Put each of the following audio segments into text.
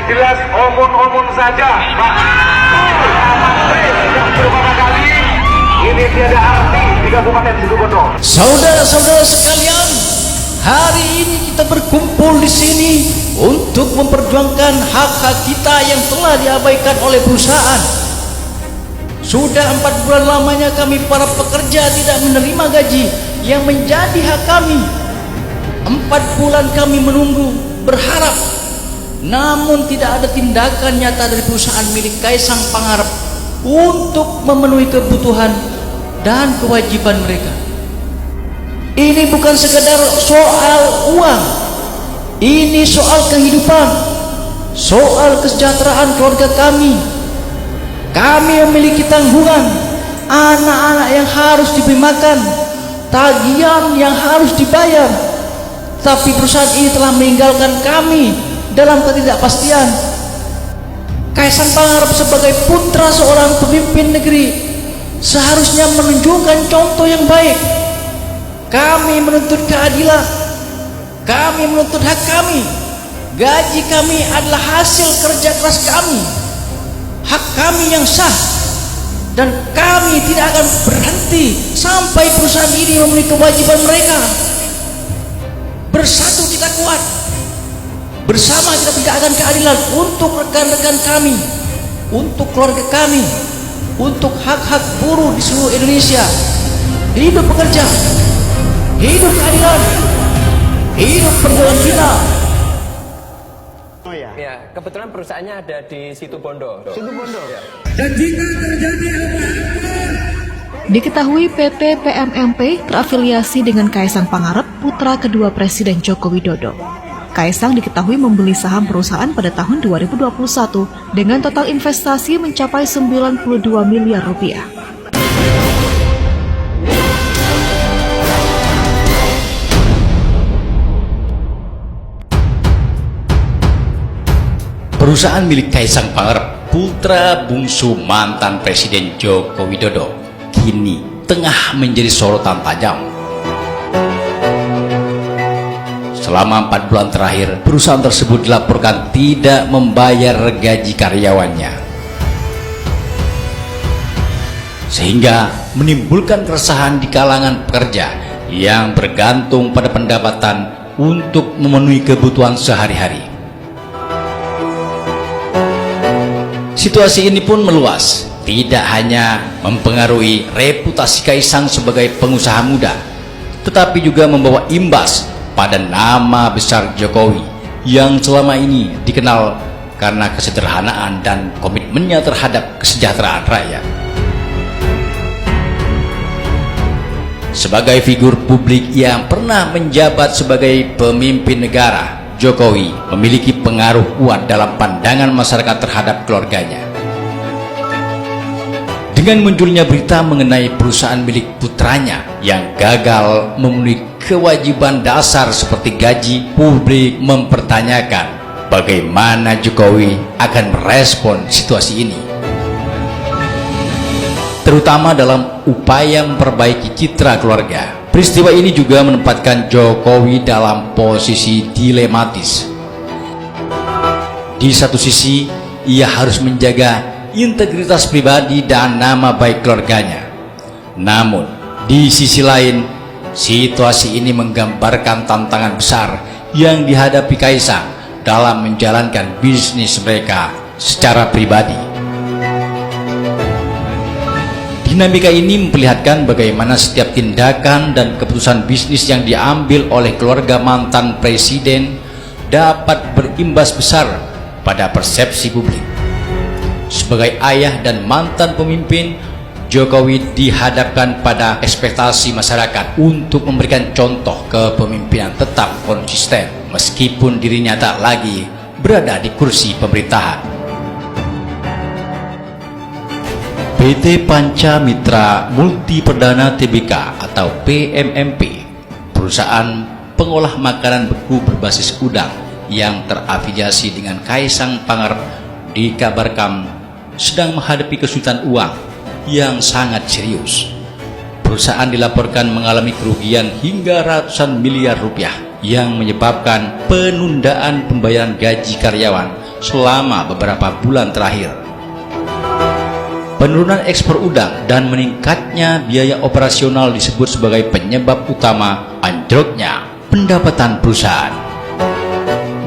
jelas omong-omong saja, Pak. Yang beberapa kali ini tiada arti di Kabupaten Situbondo. Saudara-saudara sekalian, hari ini kita berkumpul di sini untuk memperjuangkan hak-hak kita yang telah diabaikan oleh perusahaan. Sudah 4 bulan lamanya kami para pekerja tidak menerima gaji yang menjadi hak kami. 4 bulan kami menunggu, berharap, namun tidak ada tindakan nyata dari perusahaan milik Kaisang Pangarep untuk memenuhi kebutuhan dan kewajiban mereka. Ini bukan sekedar soal uang, ini soal kehidupan, soal kesejahteraan keluarga kami. Kami memiliki tanggungan, anak-anak yang harus diberi makan, tagihan yang harus dibayar. Tapi perusahaan ini telah meninggalkan kami dalam ketidakpastian. Kaisang Pangarep sebagai putra seorang pemimpin negeri seharusnya menunjukkan contoh yang baik. Kami menuntut keadilan, kami menuntut hak kami. Gaji kami adalah hasil kerja keras kami, hak kami yang sah, dan kami tidak akan berhenti sampai perusahaan ini memenuhi kewajiban mereka. Bersatu kita kuat, bersama kita tegakkan keadilan untuk rekan-rekan kami, untuk keluarga kami, untuk hak-hak buruh di seluruh Indonesia. Hidup pekerja, hidup keadilan, hidup perjuangan kita. Ya, kebetulan perusahaannya ada di Situbondo. Ya. Dan jika terjadi apa-apa, Diketahui PT PMMP terafiliasi dengan Kaisang Pangarep, putra kedua Presiden Joko Widodo. Kaisang diketahui membeli saham perusahaan pada tahun 2021 dengan total investasi mencapai 92 miliar rupiah. Perusahaan milik Kaisang Pangarep, putra bungsu mantan Presiden Joko Widodo, kini tengah menjadi sorotan tajam. Selama 4 bulan terakhir, perusahaan tersebut dilaporkan tidak membayar gaji karyawannya, sehingga menimbulkan keresahan di kalangan pekerja yang bergantung pada pendapatan untuk memenuhi kebutuhan sehari-hari. Situasi ini pun meluas, tidak hanya mempengaruhi reputasi Kaisang sebagai pengusaha muda, tetapi juga membawa imbas pada nama besar Jokowi yang selama ini dikenal karena kesederhanaan dan komitmennya terhadap kesejahteraan rakyat. Sebagai figur publik yang pernah menjabat sebagai pemimpin negara, Jokowi memiliki pengaruh kuat dalam pandangan masyarakat terhadap keluarganya. Dengan munculnya berita mengenai perusahaan milik putranya yang gagal memenuhi kewajiban dasar seperti gaji, publik mempertanyakan bagaimana Jokowi akan merespon situasi ini, terutama dalam upaya memperbaiki citra keluarga. Peristiwa ini juga menempatkan Jokowi dalam posisi dilematis. Di satu sisi, ia harus menjaga integritas pribadi dan nama baik keluarganya. Namun, di sisi lain, situasi ini menggambarkan tantangan besar yang dihadapi Kaisang dalam menjalankan bisnis mereka secara pribadi. Dinamika ini memperlihatkan bagaimana setiap tindakan dan keputusan bisnis yang diambil oleh keluarga mantan presiden dapat berimbas besar pada persepsi publik. Sebagai ayah dan mantan pemimpin, Jokowi dihadapkan pada ekspektasi masyarakat untuk memberikan contoh kepemimpinan tetap konsisten meskipun dirinya tak lagi berada di kursi pemerintahan. PT Panca Mitra Multi Perdana Tbk atau PMMP, perusahaan pengolah makanan beku berbasis udang yang terafiliasi dengan Kaisang Pangarep, dikabarkan sedang menghadapi kesulitan uang yang sangat serius. Perusahaan dilaporkan mengalami kerugian hingga ratusan miliar rupiah yang menyebabkan penundaan pembayaran gaji karyawan selama beberapa bulan terakhir. Penurunan ekspor udang dan meningkatnya biaya operasional disebut sebagai penyebab utama anjloknya pendapatan perusahaan.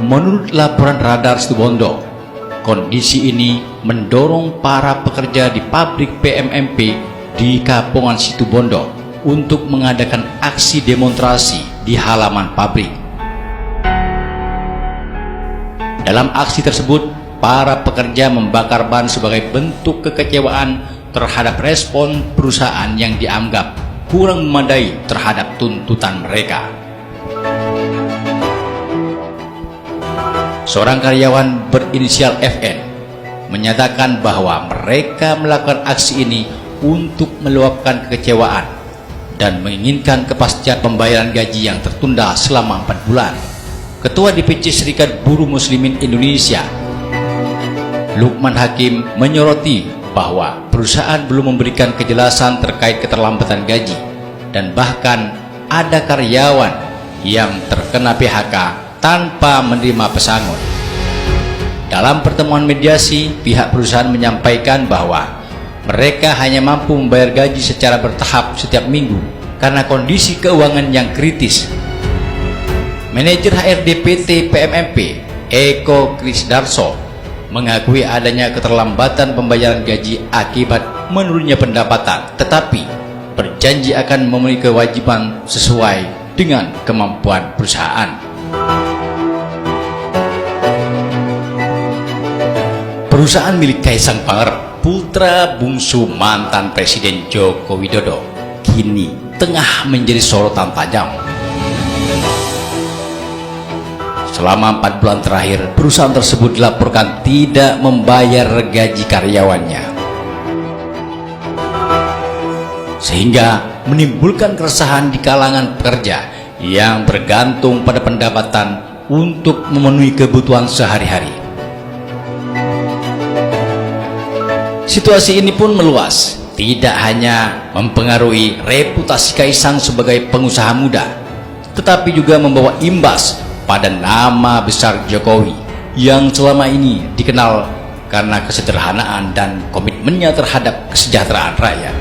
Menurut laporan Radar Situbondo, kondisi ini mendorong para pekerja di pabrik PMMP di Kapongan Situbondo untuk mengadakan aksi demonstrasi di halaman pabrik. Dalam aksi tersebut, para pekerja membakar ban sebagai bentuk kekecewaan terhadap respon perusahaan yang dianggap kurang memadai terhadap tuntutan mereka. Seorang karyawan berinisial FN menyatakan bahwa mereka melakukan aksi ini untuk meluapkan kekecewaan dan menginginkan kepastian pembayaran gaji yang tertunda selama 4 bulan. Ketua DPC Serikat Buruh Muslimin Indonesia, Lukman Hakim, menyoroti bahwa perusahaan belum memberikan kejelasan terkait keterlambatan gaji dan bahkan ada karyawan yang terkena PHK tanpa menerima pesangon. Dalam pertemuan mediasi, pihak perusahaan menyampaikan bahwa mereka hanya mampu membayar gaji secara bertahap setiap minggu karena kondisi keuangan yang kritis. Manajer HRD PT PMMP, Eko Krisdarso, mengakui adanya keterlambatan pembayaran gaji akibat menurunnya pendapatan, tetapi berjanji akan memenuhi kewajiban sesuai dengan kemampuan perusahaan. Perusahaan milik Kaisang Pangarep, putra bungsu mantan Presiden Joko Widodo, kini tengah menjadi sorotan tajam. Selama 4 bulan terakhir, perusahaan tersebut dilaporkan tidak membayar gaji karyawannya, sehingga menimbulkan keresahan di kalangan pekerja yang bergantung pada pendapatan untuk memenuhi kebutuhan sehari-hari. Situasi ini pun meluas, tidak hanya mempengaruhi reputasi Kaisang sebagai pengusaha muda, tetapi juga membawa imbas pada nama besar Jokowi yang selama ini dikenal karena kesederhanaan dan komitmennya terhadap kesejahteraan rakyat.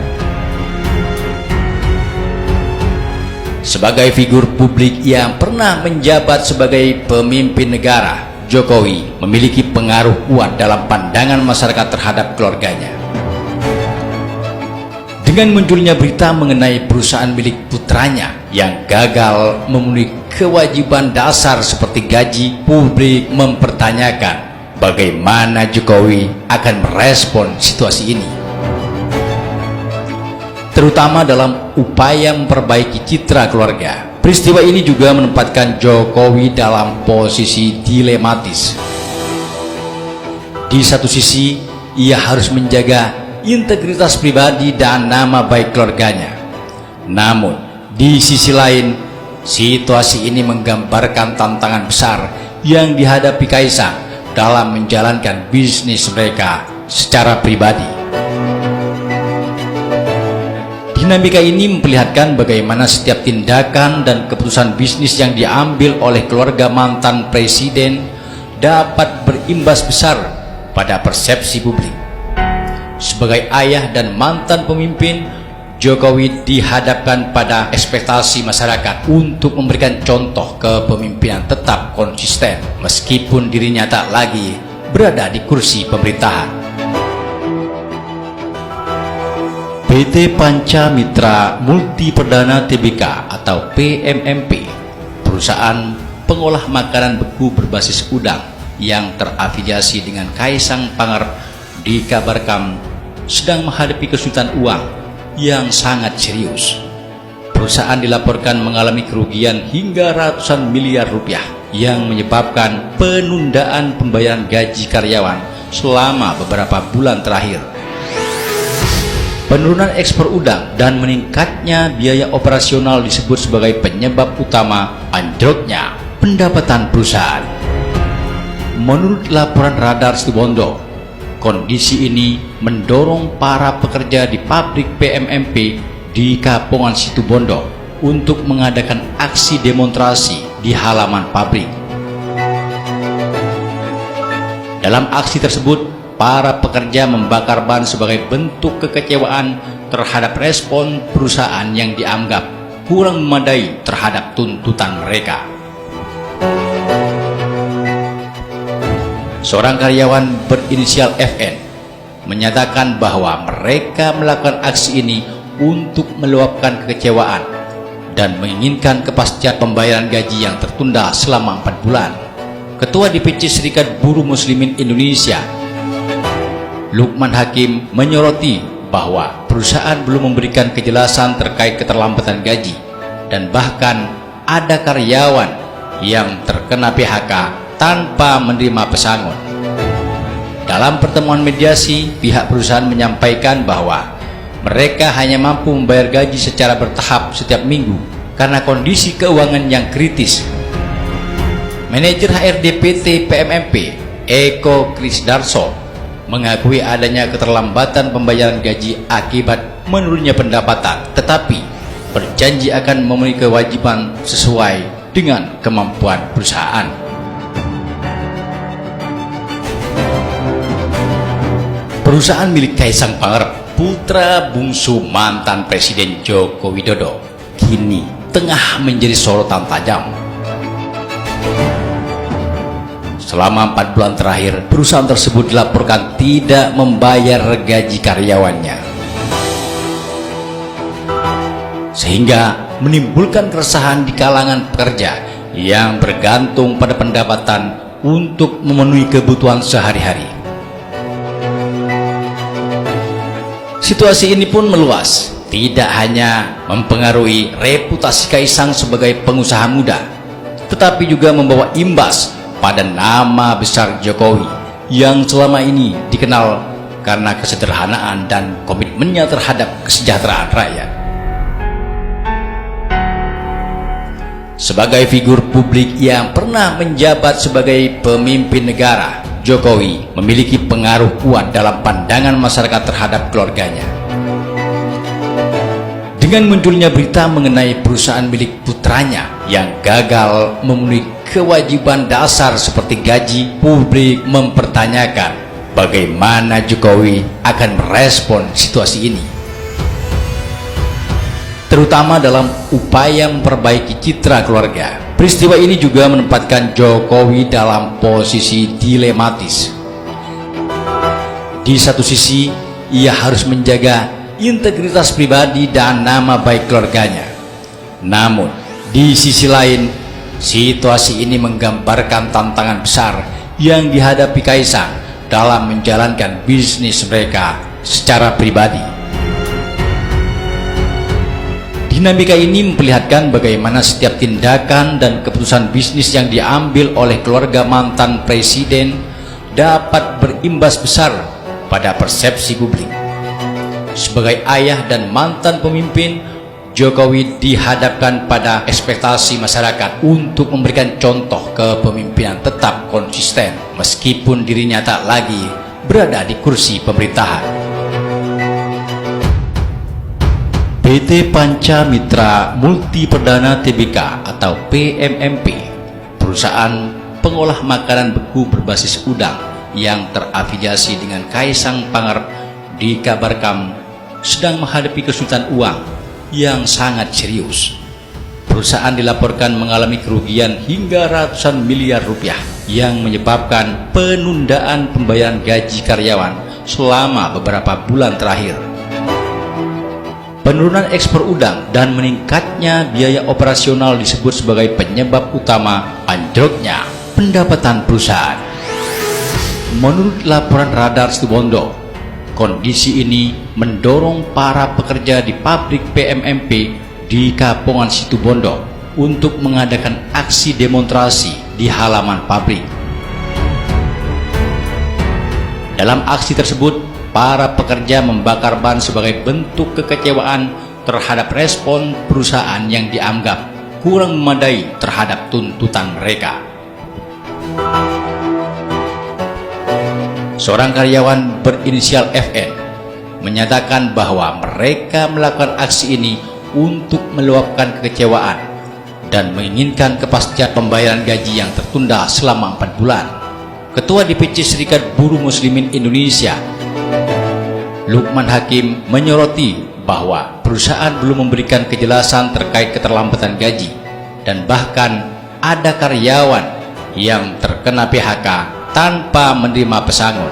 Sebagai figur publik yang pernah menjabat sebagai pemimpin negara, Jokowi memiliki pengaruh kuat dalam pandangan masyarakat terhadap keluarganya. Dengan munculnya berita mengenai perusahaan milik putranya yang gagal memenuhi kewajiban dasar seperti gaji, publik mempertanyakan bagaimana Jokowi akan merespon situasi ini, terutama dalam upaya memperbaiki citra keluarga. Peristiwa ini juga menempatkan Jokowi dalam posisi dilematis. Di satu sisi, ia harus menjaga integritas pribadi dan nama baik keluarganya. Namun, di sisi lain, situasi ini menggambarkan tantangan besar yang dihadapi Kaisang dalam menjalankan bisnis mereka secara pribadi. Dinamika ini memperlihatkan bagaimana setiap tindakan dan keputusan bisnis yang diambil oleh keluarga mantan presiden dapat berimbas besar pada persepsi publik. Sebagai ayah dan mantan pemimpin, Jokowi dihadapkan pada ekspektasi masyarakat untuk memberikan contoh kepemimpinan tetap konsisten meskipun dirinya tak lagi berada di kursi pemerintahan. PT Panca Mitra Multi Perdana Tbk atau PMMP, perusahaan pengolah makanan beku berbasis udang yang terafiliasi dengan Kaisang Pangarep, dikabarkan sedang menghadapi kesulitan uang yang sangat serius. Perusahaan dilaporkan mengalami kerugian hingga ratusan miliar rupiah yang menyebabkan penundaan pembayaran gaji karyawan selama beberapa bulan terakhir. Penurunan ekspor udang dan meningkatnya biaya operasional disebut sebagai penyebab utama anjloknya pendapatan perusahaan. Menurut laporan Radar Situbondo, kondisi ini mendorong para pekerja di pabrik PMMP di Kapongan Situbondo untuk mengadakan aksi demonstrasi di halaman pabrik. Dalam aksi tersebut, para pekerja membakar ban sebagai bentuk kekecewaan terhadap respon perusahaan yang dianggap kurang memadai terhadap tuntutan mereka. Seorang karyawan berinisial FN menyatakan bahwa mereka melakukan aksi ini untuk meluapkan kekecewaan dan menginginkan kepastian pembayaran gaji yang tertunda selama 4 bulan. Ketua DPC Serikat Buruh Muslimin Indonesia, Lukman Hakim, menyoroti bahwa perusahaan belum memberikan kejelasan terkait keterlambatan gaji dan bahkan ada karyawan yang terkena PHK tanpa menerima pesangon. Dalam pertemuan mediasi, pihak perusahaan menyampaikan bahwa mereka hanya mampu membayar gaji secara bertahap setiap minggu karena kondisi keuangan yang kritis. Manajer HRD PT PMMP, Eko Krisdarso, mengakui adanya keterlambatan pembayaran gaji akibat menurunnya pendapatan, tetapi berjanji akan memenuhi kewajiban sesuai dengan kemampuan perusahaan. Perusahaan milik Kaisang Pangarep, putra bungsu mantan Presiden Joko Widodo, kini tengah menjadi sorotan tajam. Selama 4 bulan terakhir, perusahaan tersebut dilaporkan tidak membayar gaji karyawannya, sehingga menimbulkan keresahan di kalangan pekerja yang bergantung pada pendapatan untuk memenuhi kebutuhan sehari-hari. Situasi ini pun meluas, tidak hanya mempengaruhi reputasi Kaisang sebagai pengusaha muda, tetapi juga membawa imbas pada nama besar Jokowi yang selama ini dikenal karena kesederhanaan dan komitmennya terhadap kesejahteraan rakyat. Sebagai figur publik yang pernah menjabat sebagai pemimpin negara, Jokowi memiliki pengaruh kuat dalam pandangan masyarakat terhadap keluarganya. Dengan munculnya berita mengenai perusahaan milik putranya yang gagal memenuhi kewajiban dasar seperti gaji, publik mempertanyakan bagaimana Jokowi akan merespon situasi ini, terutama dalam upaya memperbaiki citra keluarga. Peristiwa ini juga menempatkan Jokowi dalam posisi dilematis. Di satu sisi, ia harus menjaga integritas pribadi dan nama baik keluarganya. Namun, di sisi lain, situasi ini menggambarkan tantangan besar yang dihadapi Kaisang dalam menjalankan bisnis mereka secara pribadi. Dinamika ini memperlihatkan bagaimana setiap tindakan dan keputusan bisnis yang diambil oleh keluarga mantan presiden dapat berimbas besar pada persepsi publik. Sebagai ayah dan mantan pemimpin, Jokowi dihadapkan pada ekspektasi masyarakat untuk memberikan contoh kepemimpinan tetap konsisten meskipun dirinya tak lagi berada di kursi pemerintahan. PT Panca Mitra Multi Perdana Tbk atau PMMP, perusahaan pengolah makanan beku berbasis udang yang terafiliasi dengan Kaisang Pangarep, dikabarkan sedang menghadapi kesulitan uang yang sangat serius. Perusahaan dilaporkan mengalami kerugian hingga ratusan miliar rupiah yang menyebabkan penundaan pembayaran gaji karyawan selama beberapa bulan terakhir. Penurunan ekspor udang dan meningkatnya biaya operasional disebut sebagai penyebab utama anjloknya pendapatan perusahaan. Menurut laporan Radar Situbondo, kondisi ini mendorong para pekerja di pabrik PMMP di Kapongan Situbondo untuk mengadakan aksi demonstrasi di halaman pabrik. Dalam aksi tersebut, para pekerja membakar ban sebagai bentuk kekecewaan terhadap respon perusahaan yang dianggap kurang memadai terhadap tuntutan mereka. Seorang karyawan berinisial FN menyatakan bahwa mereka melakukan aksi ini untuk meluapkan kekecewaan dan menginginkan kepastian pembayaran gaji yang tertunda selama 4 bulan. Ketua DPC Serikat Buruh Muslimin Indonesia, Lukman Hakim, menyoroti bahwa perusahaan belum memberikan kejelasan terkait keterlambatan gaji dan bahkan ada karyawan yang terkena PHK tanpa menerima pesangon.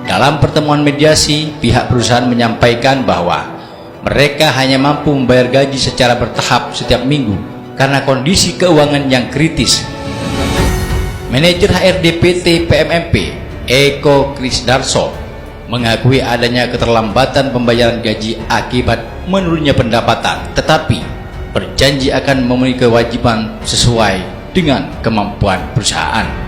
Dalam pertemuan mediasi, pihak perusahaan menyampaikan bahwa mereka hanya mampu membayar gaji secara bertahap setiap minggu karena kondisi keuangan yang kritis. Manajer HRD PT PMMP, Eko Krisdarso, mengakui adanya keterlambatan pembayaran gaji akibat menurunnya pendapatan, tetapi berjanji akan memenuhi kewajiban sesuai dengan kemampuan perusahaan.